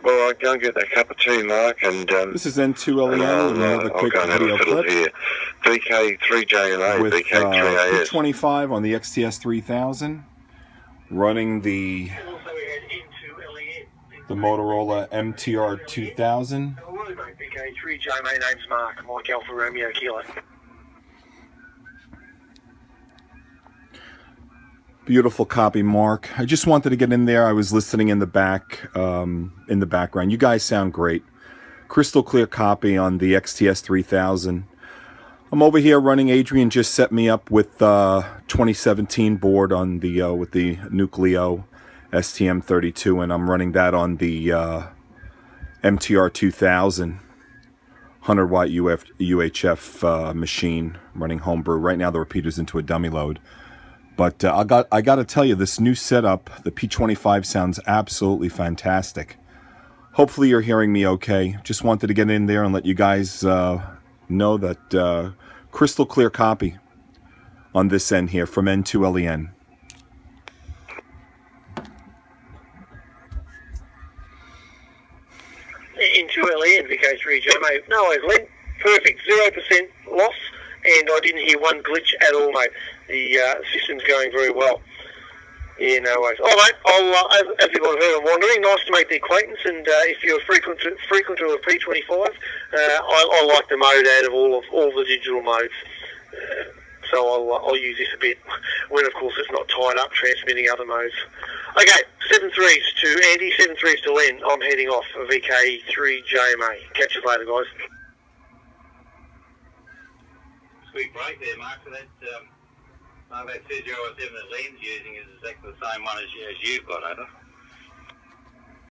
Well, I'll go and get that cup of tea, Mark, and this is N2LEN with another quick video clip here. VK3JLA, with VK3AS. P25 on the XTS-3000, running the Motorola MTR-2000. Hello, mate. VK3J, my name's Mark. Mike Alpha Romeo Kilo. Beautiful copy, Mark. I just wanted to get in there. I was listening in the background. You guys sound great. Crystal clear copy on the XTS-3000. I'm over here running. Adrian just set me up with 2017 board on the with the Nucleo STM32, and I'm running that on the MTR-2000 100-watt UHF machine, running homebrew. Right now the repeater's into a dummy load. But I got to tell you, this new setup, the P25, sounds absolutely fantastic. Hopefully you're hearing me okay. Just wanted to get in there and let you guys know that crystal clear copy on this end here from N2LEN. N2LEN, VK3J, mate. No worries, Len. Perfect. 0% loss, and I didn't hear one glitch at all, mate. The system's going very well. Yeah, no worries. All right, as you might have heard, I'm wandering. Nice to make the acquaintance, and if you're a frequenter of P25, I like the mode out of all the digital modes. So I'll use this a bit when, of course, it's not tied up transmitting other modes. Okay, 7 threes to Andy, 7 threes to Len. I'm heading off for VK3JMA. Catch you later, guys. Sweet break there, Mark. So that 2007 that Len's using is exactly the same one as you've got, over.